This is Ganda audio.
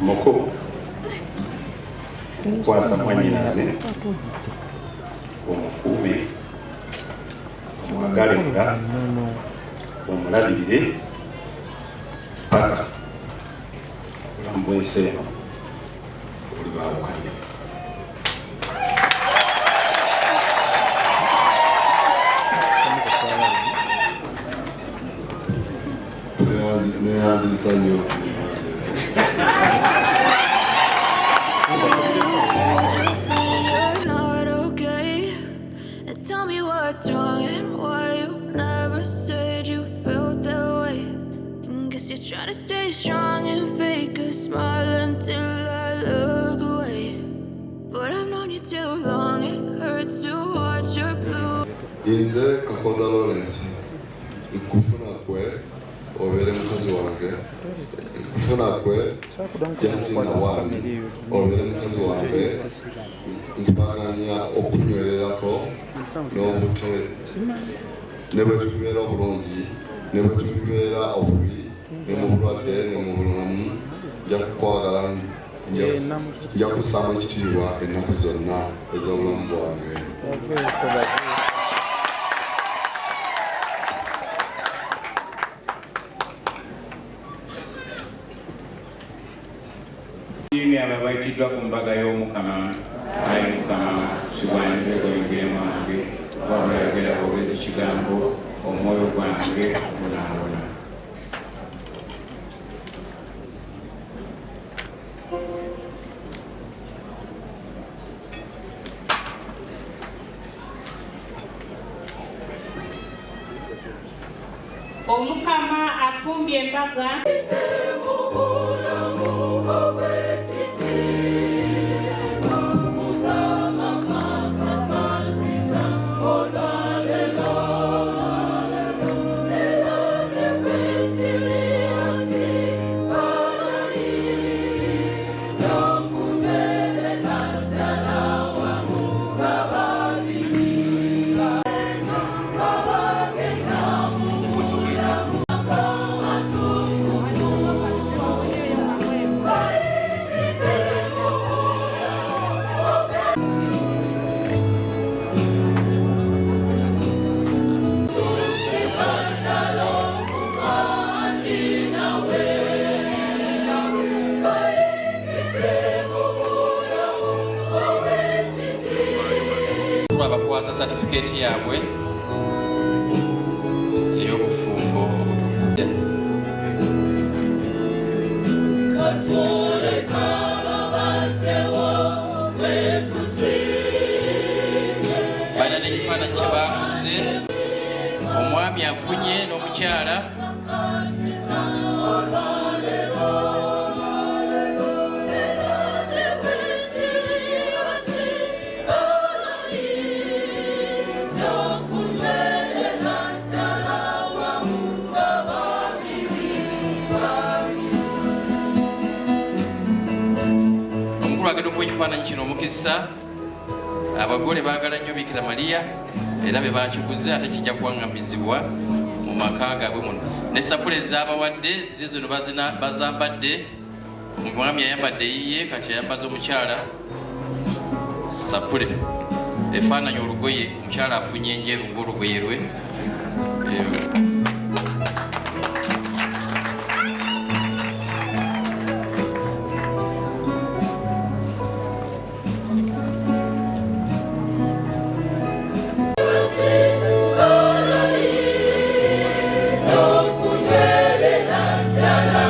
Muko Mukwasa Mukyala omukuume omwagalenga omulabirire paka obulamu bw'ensi eno buli baawukanye. Neyanzisa nnyo Tell me what's wrong and why you never said you felt that way. And guess you're trying to stay strong and fake a smile until I look away. But I've known you too long, it hurts to watch your blue. Inze Kakoza Lawrence ikufuna kwe obere mukazi wange ikufuna kwe Justin Awami obere mukazi wange nkibaganya okunywererako n'obute ne bwe tubeera obulungi ne bwe tubeera obubi ne mu bulwadde ne mu bulamu nja kukwagala nja kussamu ekitiibwa ennaku zonna ez'obulamu bwange. Ababaitiddwa ku mbaga y'Omukama ayi Mukama siwanire oyogere mwange wabula yogera bwogezi kigambo omwoyo gwange gunaabona. Omukama afumbye embaga abakwasa certificate yaabwe ey'obufumbo obutukude. Balina n'ekifaananyi kye baakoze omwami afunye n'omukyala agenda okuwa ekifaananyi kino omukisa. Abagole baagala nnyo Bikira Maria era be bakiguze ate kijja kuwaŋŋamizibwa mu maka gaabwe muno. Ne sapule ez'abawadde zizino bazambadde. Omwami yayambadde yiye kati yayambaza omukyala sapule efaananyi olugoye omukyala afunye enjeru ng'olugoye lwe. La